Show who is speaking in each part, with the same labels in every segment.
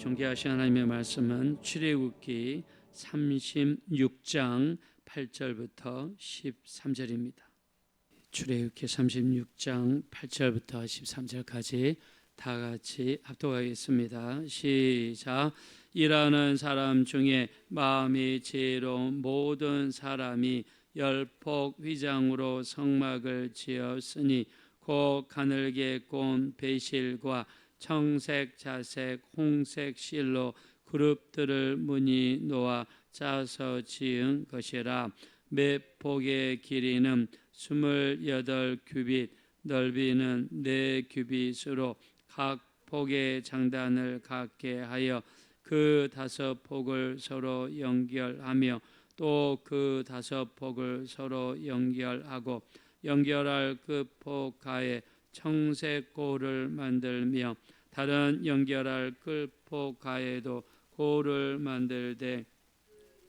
Speaker 1: 존귀하신 하나님의 말씀은 출애굽기 36장 8절부터 13절입니다. 출애굽기 36장 8절부터 13절까지 다 같이 합독하겠습니다. 시작. 일하는 사람 중에 마음이 지혜로운 모든 사람이 열폭 휘장으로 성막을 지었으니 곧 가늘게 꼰 배실과 청색, 자색, 홍색 실로 그룹들을 무늬 놓아 짜서 지은 것이라. 몇 폭의 길이는 28규빗, 넓이는 4규빗으로 각 폭의 장단을 갖게 하여 그 5폭을 서로 연결하며 또 그 5폭을 서로 연결하고 연결할 끝폭 가에 청색 고를 만들며 다른 연결할 끝폭 가에도 고를 만들되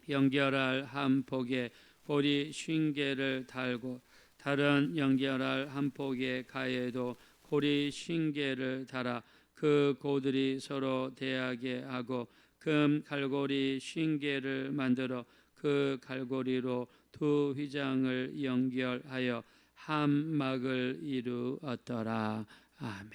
Speaker 1: 연결할 한 폭에 고리 50개를 달고 다른 연결할 한 폭의 가에도 고리 50개를 달아 그 고들이 서로 대하게 하고 금 갈고리 50개를 만들어 그 갈고리로 두 휘장을 연결하여 한 막을 이루었더라. 아멘.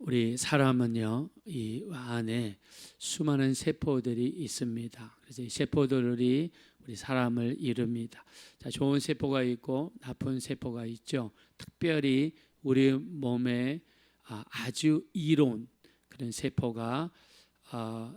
Speaker 1: 우리 사람은요, 이 안에 수많은 세포들이 있습니다. 그래서 이 세포들이 우리 사람을 이룹니다. 자, 좋은 세포가 있고 나쁜 세포가 있죠. 특별히 우리 몸에 아주 이로운 그런 세포가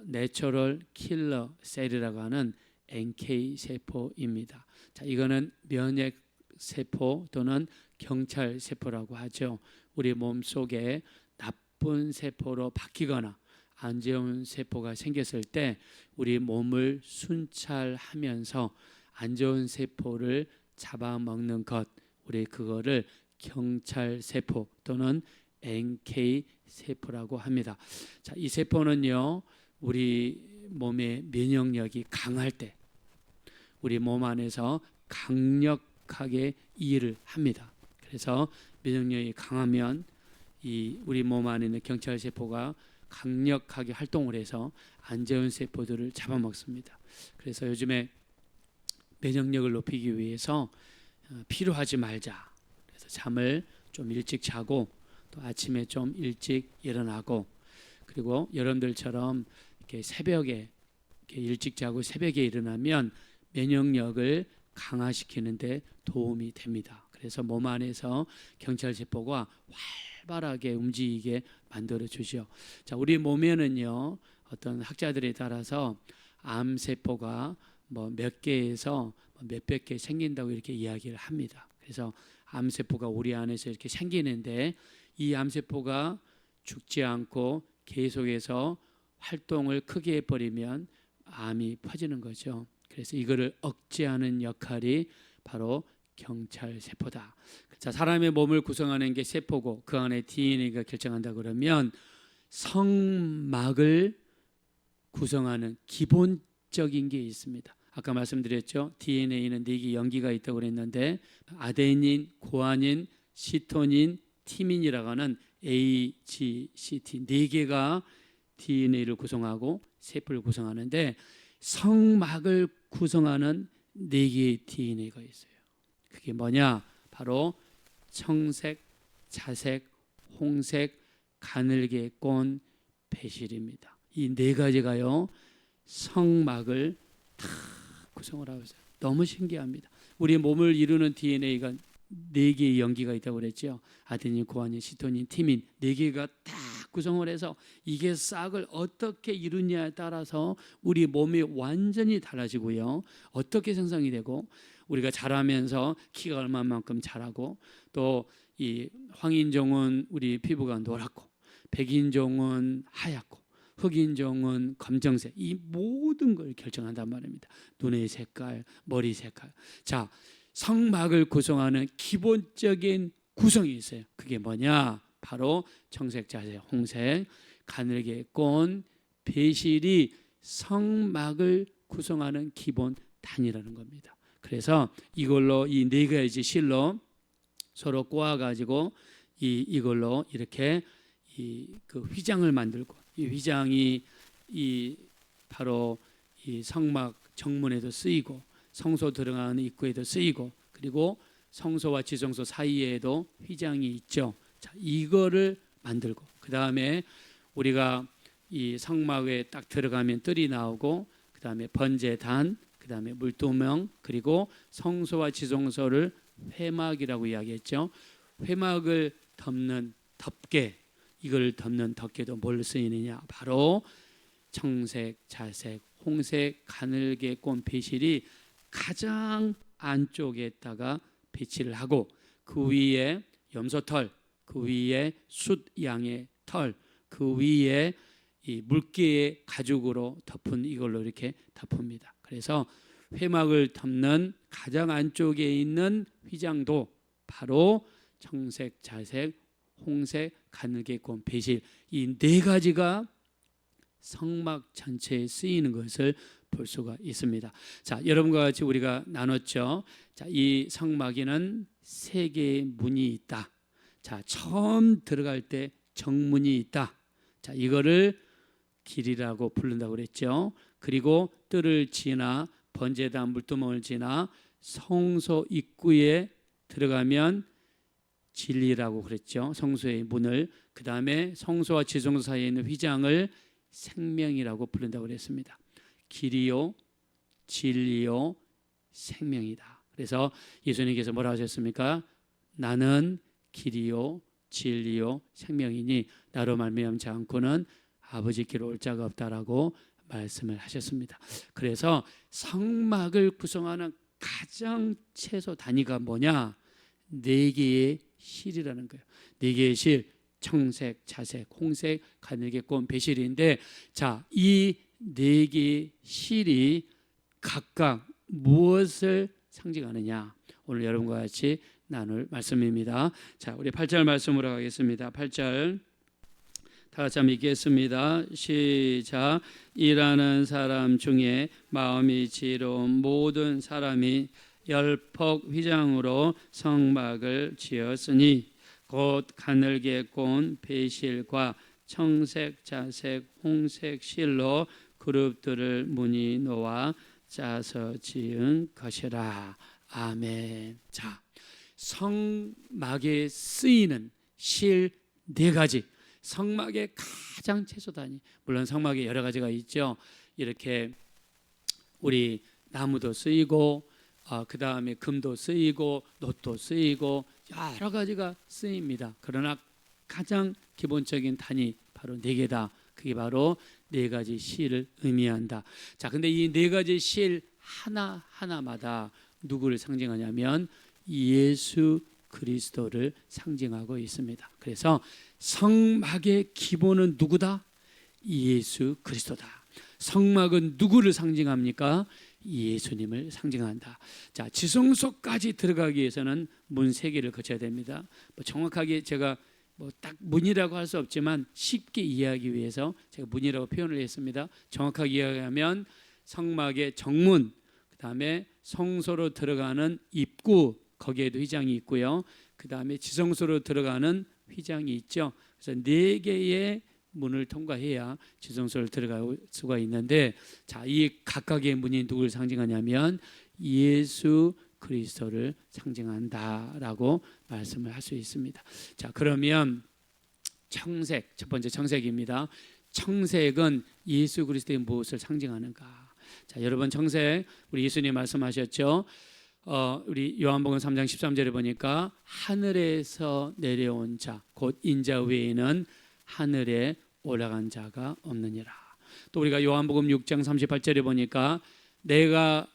Speaker 1: 내추럴 킬러 셀이라고 하는 NK 세포입니다. 자, 이거는 면역 세포 또는 경찰 세포라고 하죠. 우리 몸 속에 나쁜 세포로 바뀌거나 안 좋은 세포가 생겼을 때 우리 몸을 순찰하면서 안 좋은 세포를 잡아먹는 것, 우리 그거를 경찰 세포 또는 NK 세포라고 합니다. 자, 이 세포는요, 우리 몸의 면역력이 강할 때 우리 몸 안에서 강력하게 일을 합니다. 그래서 면역력이 강하면 이 우리 몸 안에 있는 경찰 세포가 강력하게 활동을 해서 안 좋은 세포들을 잡아먹습니다. 그래서 요즘에 면역력을 높이기 위해서 피로하지 말자. 그래서 잠을 좀 일찍 자고 또 아침에 좀 일찍 일어나고 그리고 여러분들처럼 이렇게 새벽에 이렇게 일찍 자고 새벽에 일어나면 면역력을 강화시키는데 도움이 됩니다. 그래서 몸 안에서 경찰 세포가 활발하게 움직이게 만들어 주죠. 자, 우리 몸에는요, 어떤 학자들에 따라서 암 세포가 뭐 몇 개에서 몇백 개 생긴다고 이렇게 이야기를 합니다. 그래서 암 세포가 우리 안에서 이렇게 생기는데 이 암 세포가 죽지 않고 계속해서 활동을 크게 해버리면 암이 퍼지는 거죠. 그래서 이거를 억제하는 역할이 바로 경찰 세포다. 자, 사람의 몸을 구성하는 게 세포고 그 안에 DNA가 결정한다 그러면 성막을 구성하는 기본적인 게 있습니다. 아까 말씀드렸죠. DNA는 4개 연기가 있다고 그랬는데 아데닌, 구아닌, 시토닌, 티민이라고 하는 A, G, C, T 4개가 DNA를 구성하고 세포를 구성하는데 성막을 구성하는 4개의 DNA가 있어요. 그게 뭐냐? 바로 청색, 자색, 홍색, 가늘게 꼰 배실입니다. 이 4가지가요 성막을 다 구성을 하고 있어요. 너무 신기합니다. 우리 몸을 이루는 DNA가 4개의 연기가 있다고 그랬죠. 아데닌, 구아닌, 시토닌, 티민 4개가 다 구성을 해서 이게 싹을 어떻게 이루냐에 따라서 우리 몸이 완전히 달라지고요. 어떻게 생성이 되고 우리가 자라면서 키가 얼마만큼 자라고 또 이 황인종은 우리 피부가 노랗고 백인종은 하얗고 흑인종은 검정색 이 모든 걸 결정한단 말입니다. 눈의 색깔, 머리 색깔. 자, 성막을 구성하는 기본적인 구성이 있어요. 그게 뭐냐? 바로 청색, 자색, 홍색, 가늘게 꼰 배실이 성막을 구성하는 기본 단위라는 겁니다. 그래서 이걸로 이 4가지 실로 서로 꼬아가지고 이걸로 이렇게 그 휘장을 만들고, 이 휘장이 이 바로 이 성막 정문에도 쓰이고 성소 들어가는 입구에도 쓰이고, 그리고 성소와 지성소 사이에도 휘장이 있죠. 자, 이거를 만들고, 그 다음에 우리가 이 성막에 딱 들어가면 뜰이 나오고, 그 다음에 번제단, 그 다음에 물두멍, 그리고 성소와 지성소를 회막이라고 이야기했죠. 회막을 덮는 덮개, 이걸 덮는 덮개도 뭘 쓰이느냐? 바로 청색, 자색, 홍색, 가늘게 꼰 배실이 가장 안쪽에다가 배치를 하고, 그 위에 염소털, 그 위에 숫 양의 털, 그 위에 이 물개의 가죽으로 덮은 이걸로 이렇게 덮습니다. 그래서 회막을 덮는 가장 안쪽에 있는 휘장도 바로 청색, 자색, 홍색, 가늘게 꼰 배실, 이 네 가지가 성막 전체에 쓰이는 것을 볼 수가 있습니다. 자, 여러분과 같이 우리가 나눴죠. 자, 이 성막에는 세 개의 문이 있다. 자, 처음 들어갈 때 정문이 있다. 자, 이거를 길이라고 부른다고 그랬죠. 그리고 뜰을 지나 번제단 물두멍을 지나 성소 입구에 들어가면 진리라고 그랬죠. 성소의 문을. 그 다음에 성소와 지성소 사이에 있는 휘장을 생명이라고 부른다고 그랬습니다. 길이요, 진리요, 생명이다. 그래서 예수님께서 뭐라 하셨습니까? 나는 길이요, 진리요, 생명이니 나로 말미암지 않고는 아버지께로 올 자가 없다라고 말씀을 하셨습니다. 그래서 성막을 구성하는 가장 최소 단위가 뭐냐? 네 개의 실이라는 거예요. 네 개의 실, 청색, 자색, 홍색, 가늘게 꼰 배실인데, 자, 이 네 개의 실이 각각 무엇을 상징하느냐? 오늘 여러분과 같이 나눌 말씀입니다. 자, 우리 8절 말씀으로 가겠습니다. 8절 다 같이 한번 읽겠습니다. 시작. 일하는 사람 중에 마음이 지혜로운 모든 사람이 열폭 휘장으로 성막을 지었으니 곧 가늘게 꼰 배실과 청색, 자색, 홍색 실로 그룹들을 문이 놓아 짜서 지은 것이라. 아멘. 자, 성막에 쓰이는 실 네 가지. 성막의 가장 최소 단위. 물론 성막에 여러 가지가 있죠. 이렇게 우리 나무도 쓰이고, 그 다음에 금도 쓰이고, 놋도 쓰이고, 여러 가지가 쓰입니다. 그러나 가장 기본적인 단위 바로 네 개다. 그게 바로 네 가지 실을 의미한다. 자, 근데 이 네 가지 실 하나 하나마다 누구를 상징하냐면 예수 그리스도를 상징하고 있습니다. 그래서 성막의 기본은 누구다? 예수 그리스도다. 성막은 누구를 상징합니까? 예수님을 상징한다. 자, 지성소까지 들어가기 위해서는 문 세 개를 거쳐야 됩니다. 정확하게 제가 딱 문이라고 할 수 없지만 쉽게 이해하기 위해서 제가 문이라고 표현을 했습니다. 정확하게 이해하면 성막의 정문, 그 다음에 성소로 들어가는 입구, 거기에도 휘장이 있고요. 그 다음에 지성소로 들어가는 휘장이 있죠. 그래서 네 개의 문을 통과해야 지성소를 들어갈 수가 있는데, 자, 이 각각의 문이 누구를 상징하냐면 예수 그리스도를 상징한다라고 말씀을 할 수 있습니다. 자, 그러면 청색, 첫 번째 청색입니다. 청색은 예수 그리스도의 무엇을 상징하는가? 자, 여러분, 청색, 우리 예수님 말씀하셨죠. 우리 요한복음 3장 13절에 보니까 하늘에서 내려온 자, 곧 인자 외에는 하늘에 올라간 자가 없느니라. 또 우리가 요한복음 6장 38절에 보니까 내가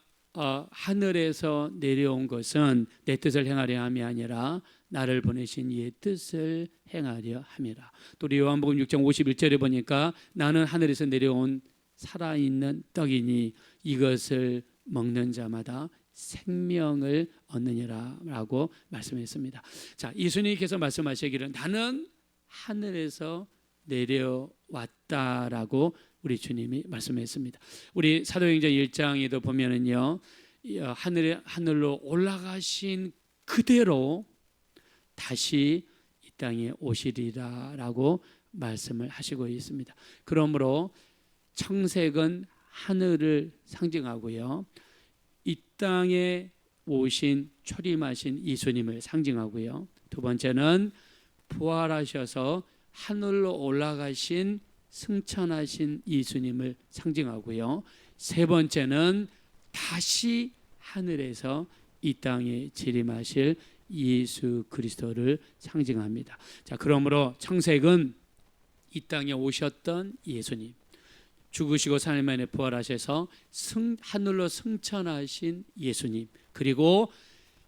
Speaker 1: 하늘에서 내려온 것은 내 뜻을 행하려 함이 아니라 나를 보내신 이의 뜻을 행하려 함이라. 또 우리 요한복음 6장 51절에 보니까 나는 하늘에서 내려온 살아있는 떡이니 이것을 먹는 자마다 생명을 얻느니라 라고 말씀했습니다. 자, 예수님께서 말씀하시기를 나는 하늘에서 내려왔다라고 우리 주님이 말씀했습니다. 우리 사도행전 1장에도 보면은요, 하늘로 올라가신 그대로 다시 이 땅에 오시리라라고 말씀을 하시고 있습니다. 그러므로 청색은 하늘을 상징하고요, 이 땅에 오신 초림하신 예수님을 상징하고요, 두 번째는 부활하셔서 하늘로 올라가신 승천하신 예수님을 상징하고요, 세 번째는 다시 하늘에서 이 땅에 재림하실 예수 그리스도를 상징합니다. 자, 그러므로 청색은 이 땅에 오셨던 예수님, 죽으시고 3일 만에 부활하셔서 하늘로 승천하신 예수님, 그리고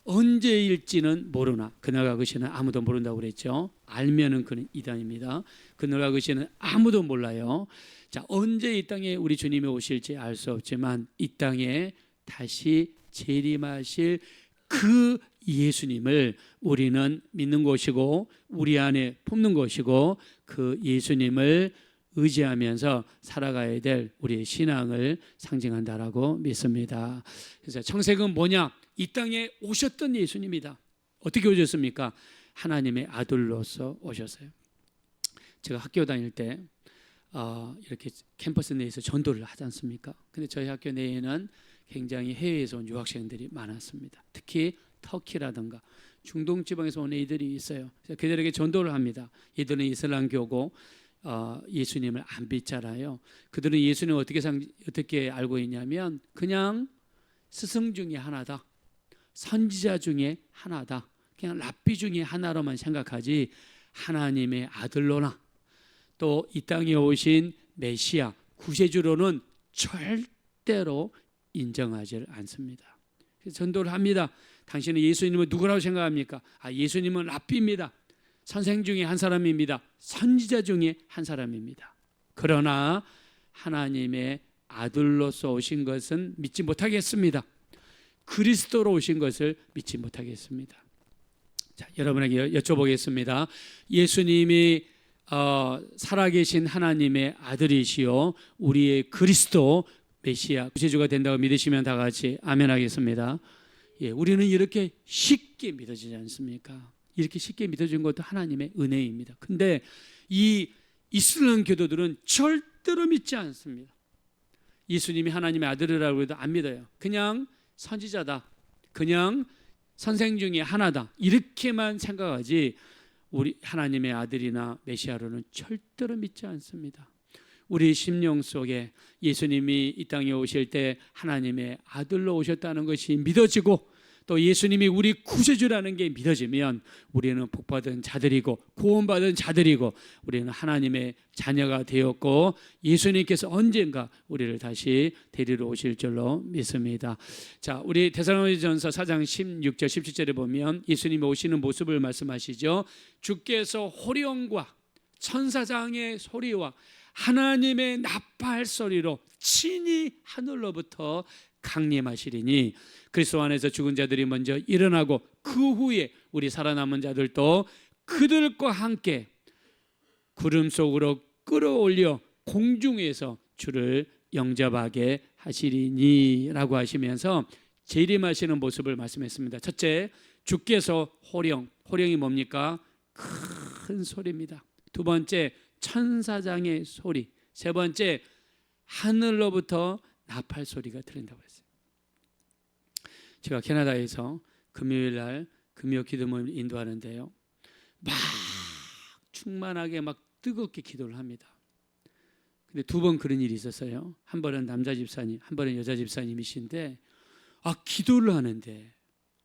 Speaker 1: 언제일지는 모르나, 그날과 그 시는 아무도 모른다고 그랬죠. 알면은 그는 이단입니다. 그날과 그 시는 아무도 몰라요. 자, 언제 이 땅에 우리 주님이 오실지 알 수 없지만 이 땅에 다시 재림하실 그 예수님을 우리는 믿는 것이고 우리 안에 품는 것이고, 그 예수님을 의지하면서 살아가야 될 우리의 신앙을 상징한다라고 믿습니다. 그래서 청색은 뭐냐? 이 땅에 오셨던 예수님이다. 어떻게 오셨습니까? 하나님의 아들로서 오셨어요. 제가 학교 다닐 때 이렇게 캠퍼스 내에서 전도를 하지 않습니까? 근데 저희 학교 내에는 굉장히 해외에서 온 유학생들이 많았습니다. 특히 터키라든가 중동 지방에서 온 애들이 있어요. 그래서 그들에게 전도를 합니다. 이들은 이슬람교고 예수님을 안 믿잖아요. 그들은 예수님을 어떻게 알고 있냐면 그냥 스승 중에 하나다, 선지자 중에 하나다, 그냥 랍비 중에 하나로만 생각하지 하나님의 아들로나 또 이 땅에 오신 메시아 구세주로는 절대로 인정하지 않습니다. 그래서 전도를 합니다. 당신은 예수님을 누구라고 생각합니까? 예수님은 랍비입니다. 선생 중에 한 사람입니다. 선지자 중에 한 사람입니다. 그러나 하나님의 아들로서 오신 것은 믿지 못하겠습니다. 그리스도로 오신 것을 믿지 못하겠습니다. 자, 여러분에게 여쭤보겠습니다. 예수님이 살아계신 하나님의 아들이시요 우리의 그리스도 메시아 구세주가 된다고 믿으시면 다 같이 아멘 하겠습니다. 예, 우리는 이렇게 쉽게 믿어지지 않습니까? 이렇게 쉽게 믿어진 것도 하나님의 은혜입니다. 근데 이 이슬람 교도들은 절대로 믿지 않습니다. 예수님이 하나님의 아들이라고 해도 안 믿어요. 그냥 선지자다, 그냥 선생 중에 하나다, 이렇게만 생각하지 우리 하나님의 아들이나 메시아로는 절대로 믿지 않습니다. 우리 심령 속에 예수님이 이 땅에 오실 때 하나님의 아들로 오셨다는 것이 믿어지고 또 예수님이 우리 구세주라는 게 믿어지면 우리는 복받은 자들이고 구원받은 자들이고 우리는 하나님의 자녀가 되었고 예수님께서 언젠가 우리를 다시 데리러 오실 줄로 믿습니다. 자, 우리 데살로니가전서 4장 16절 17절에 보면 예수님이 오시는 모습을 말씀하시죠. 주께서 호령과 천사장의 소리와 하나님의 나팔 소리로 친히 하늘로부터 강림하시리니 그리스도 안에서 죽은 자들이 먼저 일어나고 그 후에 우리 살아남은 자들도 그들과 함께 구름 속으로 끌어올려 공중에서 주를 영접하게 하시리니 라고 하시면서 재림하시는 모습을 말씀했습니다. 첫째, 주께서 호령이 뭡니까? 큰 소리입니다. 두 번째, 천사장의 소리. 세 번째, 하늘로부터 나팔 소리가 들린다고 했어요. 제가 캐나다에서 금요일 날 금요 기도 모임을 인도하는데요, 막 충만하게 막 뜨겁게 기도를 합니다. 근데 두 번 그런 일이 있었어요. 한 번은 남자 집사님, 한 번은 여자 집사님이신데 기도를 하는데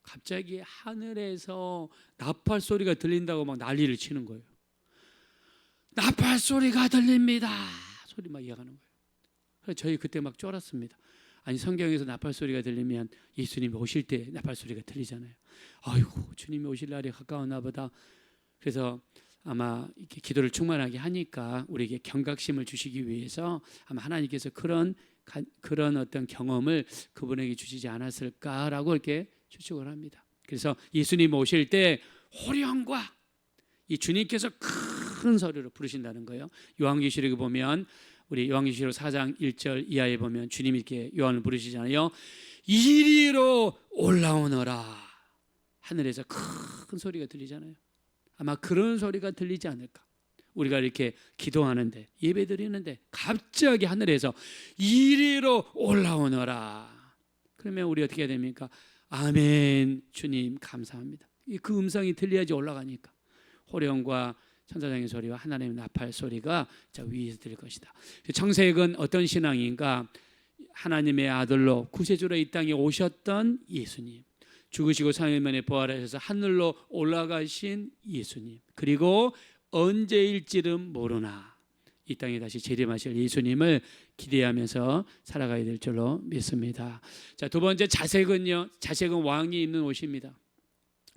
Speaker 1: 갑자기 하늘에서 나팔 소리가 들린다고 막 난리를 치는 거예요. 나팔 소리가 들립니다. 소리 막 이어가는 거예요. 그래서 저희 그때 막 쫄았습니다. 아니, 성경에서 나팔 소리가 들리면 예수님이 오실 때 나팔 소리가 들리잖아요. 아이고, 주님이 오실 날이 가까웠나 보다. 그래서 아마 이렇게 기도를 충만하게 하니까 우리에게 경각심을 주시기 위해서 아마 하나님께서 그런 어떤 경험을 그분에게 주시지 않았을까라고 이렇게 추측을 합니다. 그래서 예수님 오실 때 호령과 이 주님께서 큰 소리로 부르신다는 거예요. 요한계시록에 보면 우리 요한계시록 4장 1절 이하에 보면 주님이 이렇게 요한을 부르시잖아요. 이리로 올라오너라. 하늘에서 큰 소리가 들리잖아요. 아마 그런 소리가 들리지 않을까. 우리가 이렇게 기도하는데 예배드리는데 갑자기 하늘에서 이리로 올라오너라. 그러면 우리 어떻게 해야 됩니까? 아멘, 주님 감사합니다. 그 음성이 들려야지 올라가니까. 호령과 천사장의 소리와 하나님의 나팔 소리가 위에서 들릴 것이다. 창세기는 어떤 신앙인가? 하나님의 아들로 구세주로 이 땅에 오셨던 예수님, 죽으시고 3일 만에 부활하셔서 하늘로 올라가신 예수님, 그리고 언제일지는 모르나 이 땅에 다시 재림하실 예수님을 기대하면서 살아가야 될 줄로 믿습니다. 자, 두 번째 자색은요. 자색은 왕이 입는 옷입니다.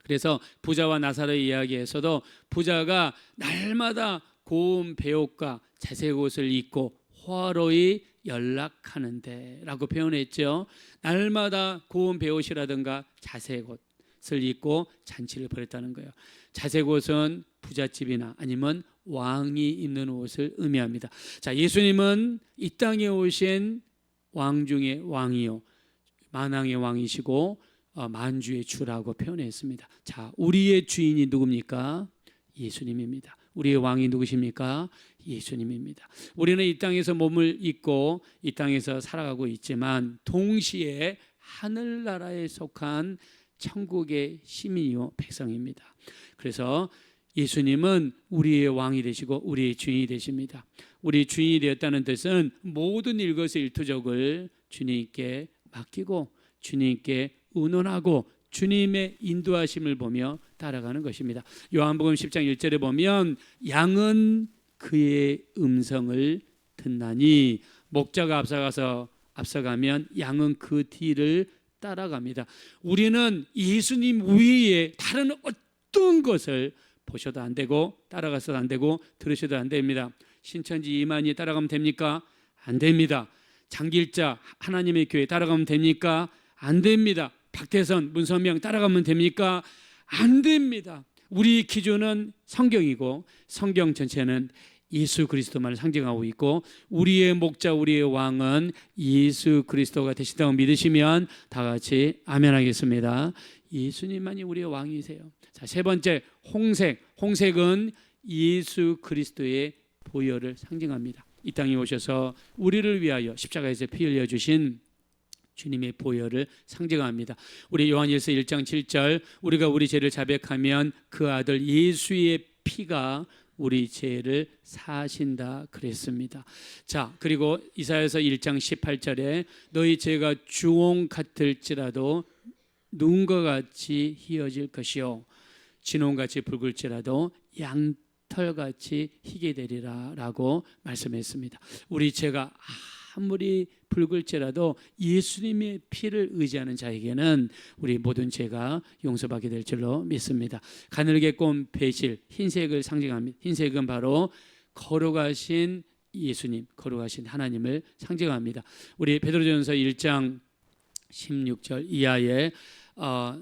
Speaker 1: 그래서 부자와 나사로의 이야기에서도 부자가 날마다 고운 베옷과 자색 옷을 입고 호화로이 연락하는데 라고 표현했죠. 날마다 고운 베옷이라든가 자색 옷을 입고 잔치를 벌였다는 거예요. 자색 옷은 부잣집이나 아니면 왕이 입는 옷을 의미합니다. 자, 예수님은 이 땅에 오신 왕 중에 왕이요, 만왕의 왕이시고 만주의 주라고 표현했습니다. 자, 우리의 주인이 누굽니까? 예수님입니다. 우리의 왕이 누구십니까? 예수님입니다. 우리는 이 땅에서 몸을 입고 이 땅에서 살아가고 있지만 동시에 하늘나라에 속한 천국의 시민이요 백성입니다. 그래서 예수님은 우리의 왕이 되시고 우리의 주인이 되십니다. 우리 주인이 되었다는 뜻은 모든 일거수일투족을 주님께 맡기고 주님께 의논하고 주님의 인도하심을 보며 따라가는 것입니다. 요한복음 10장 1절에 보면 양은 그의 음성을 듣나니 목자가 앞서가면 양은 그 뒤를 따라갑니다. 우리는 예수님 외에 다른 어떤 것을 보셔도 안 되고 따라가서도 안 되고 들으셔도 안 됩니다. 신천지 이만희 따라가면 됩니까? 안 됩니다. 장길자 하나님의 교회 따라가면 됩니까? 안 됩니다. 박태선, 문선명 따라가면 됩니까? 안 됩니다. 우리 기준은 성경이고 성경 전체는 예수 그리스도만을 상징하고 있고 우리의 목자, 우리의 왕은 예수 그리스도가 되신다고 믿으시면 다 같이 아멘 하겠습니다. 예수님만이 우리의 왕이세요. 자, 세 번째 홍색. 홍색은 예수 그리스도의 보혈을 상징합니다. 이 땅에 오셔서 우리를 위하여 십자가에서 피 흘려 주신 주님의 보혈을 상징합니다. 우리 요한일서 1장 7절 우리가 우리 죄를 자백하면 그 아들 예수의 피가 우리 죄를 사하신다 그랬습니다. 자, 그리고 이사야서 1장 18절에 너희 죄가 주홍 같을지라도 눈과 같이 희어질 것이요 진홍같이 붉을지라도 양털같이 희게 되리라 라고 말씀했습니다. 우리 죄가 아무리 붉을지라도 예수님의 피를 의지하는 자에게는 우리 모든 죄가 용서받게 될 줄로 믿습니다. 가늘게 꼰 배실, 흰색을 상징합니다. 흰색은 바로 거룩하신 예수님, 거룩하신 하나님을 상징합니다. 우리 베드로전서 1장 16절 이하에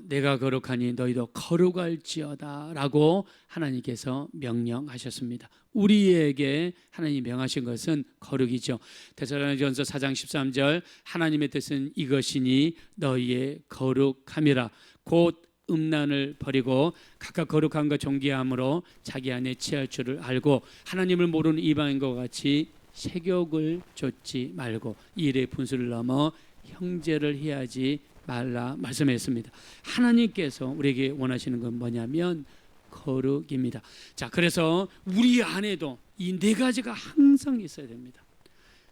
Speaker 1: 내가 거룩하니 너희도 거룩할지어다 라고 하나님께서 명령하셨습니다. 우리에게 하나님이 명하신 것은 거룩이죠. 데살로니가전서 4장 13절 하나님의 뜻은 이것이니 너희의 거룩함이라 곧 음란을 버리고 각각 거룩한 것 존귀함으로 자기 안에 취할 줄을 알고 하나님을 모르는 이방인과 같이 색욕을 좇지 말고 이 일의 분수를 넘어 형제를 해하지 말라 말씀했습니다. 하나님께서 우리에게 원하시는 건 뭐냐면 거룩입니다. 자, 그래서 우리 안에도 이 네 가지가 항상 있어야 됩니다.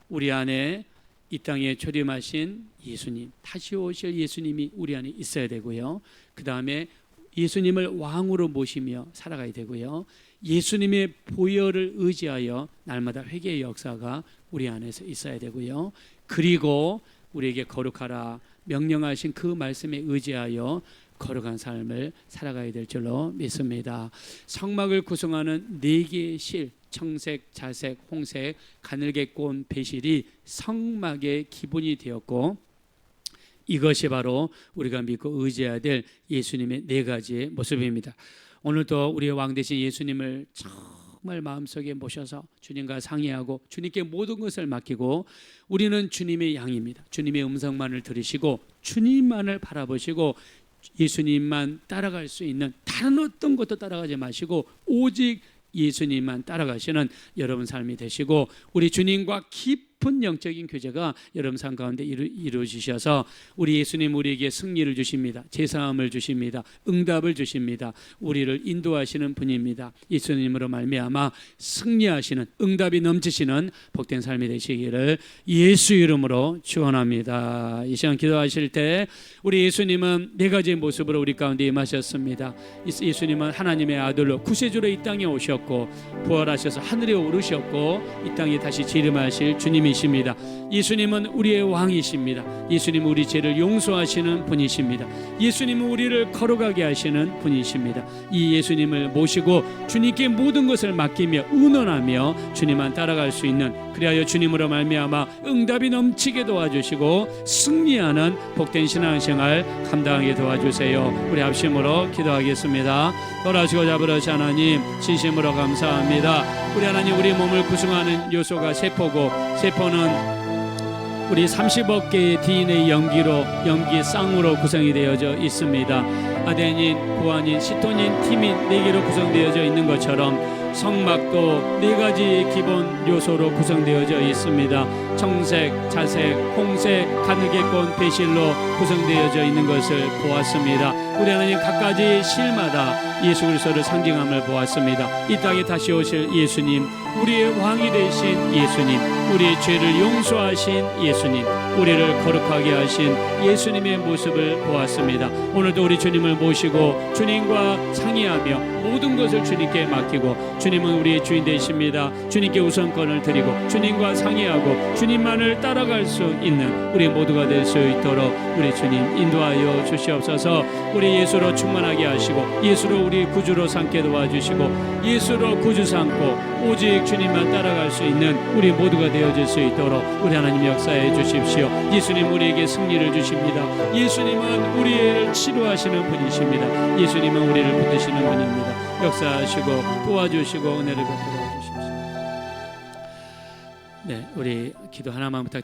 Speaker 1: 우리 안에 이 땅에 초림하신 예수님, 다시 오실 예수님이 우리 안에 있어야 되고요. 그 다음에 예수님을 왕으로 모시며 살아가야 되고요. 예수님의 보혈을 의지하여 날마다 회개의 역사가 우리 안에서 있어야 되고요. 그리고 우리에게 거룩하라 명령하신 그 말씀에 의지하여 거룩한 삶을 살아가야 될 줄로 믿습니다. 성막을 구성하는 네 개의 실, 청색, 자색, 홍색, 가늘게 꼰 배실이 성막의 기본이 되었고 이것이 바로 우리가 믿고 의지해야 될 예수님의 네 가지의 모습입니다. 오늘도 우리의 왕 되신 예수님을 정말 마음속에 모셔서 주님과 상의하고 주님께 모든 것을 맡기고 우리는 주님의 양입니다. 주님의 음성만을 들으시고 주님만을 바라보시고 예수님만 따라갈 수 있는 다른 어떤 것도 따라가지 마시고 오직 예수님만 따라가시는 여러분 삶이 되시고 우리 주님과 깊은 영적인 교제가 여러분 삶 가운데 이루어지셔서 우리 예수님 우리에게 승리를 주십니다. 제사함을 주십니다. 응답을 주십니다. 우리를 인도하시는 분입니다. 예수님으로 말미암아 승리하시는 응답이 넘치시는 복된 삶이 되시기를 예수 이름으로 축원합니다. 이 시간 기도하실 때 우리 예수님은 네 가지의 모습으로 우리 가운데 임하셨습니다. 예수님은 하나님의 아들로 구세주로 이 땅에 오셨고 부활하셔서 하늘에 오르셨고 이 땅에 다시 재림하실 주님이십니다. 예수님은 우리의 왕이십니다. 예수님은 우리 죄를 용서하시는 분이십니다. 예수님은 우리를 거룩하게 하시는 분이십니다. 이 예수님을 모시고 주님께 모든 것을 맡기며 의논하며 주님만 따라갈 수 있는, 그리하여 주님으로 말미암아 응답이 넘치게 도와주시고 승리하는 복된 신앙생활 감당하게 도와주세요. 우리 합심으로 기도하겠습니다. 돌아주고 잡으러시 하나님 진심으로 감사합니다. 우리 하나님, 우리 몸을 구성하는 요소가 세포고, 세포는 우리 30억 개의 DNA 염기의 쌍으로 구성이 되어져 있습니다. 아데닌, 구아닌, 시토닌, 티민 4개로 구성되어져 있는 것처럼 성막도 4가지 기본 요소로 구성되어져 있습니다. 청색, 자색, 홍색, 가느개꽃, 배실로 구성되어져 있는 것을 보았습니다. 우리 하나님, 각가지 실마다 예수 그리스도를 상징함을 보았습니다. 이 땅에 다시 오실 예수님, 우리의 왕이 되신 예수님, 우리의 죄를 용서하신 예수님, 우리를 거룩하게 하신 예수님의 모습을 보았습니다. 오늘도 우리 주님을 모시고 주님과 상의하며 모든 것을 주님께 맡기고, 주님은 우리의 주인 되십니다. 주님께 우선권을 드리고 주님과 상의하고 주님만을 따라갈 수 있는 우리 모두가 될 수 있도록 우리 주님 인도하여 주시옵소서. 우리 예수로 충만하게 하시고 예수로 우리 구주로 삼게 도와주시고 예수로 구주 삼고 오직 주님만 따라갈 수 있는 우리 모두가 되어질 수 있도록 우리 하나님 역사해 주십시오. 예수님 우리에게 승리를 주십니다. 예수님은 우리를 치료하시는 분이십니다. 예수님은 우리를 붙드시는 분입니다. 역사하시고 도와주시고 은혜를 베풀어 주십시오. 네, 우리 기도 하나만 부탁드립니다.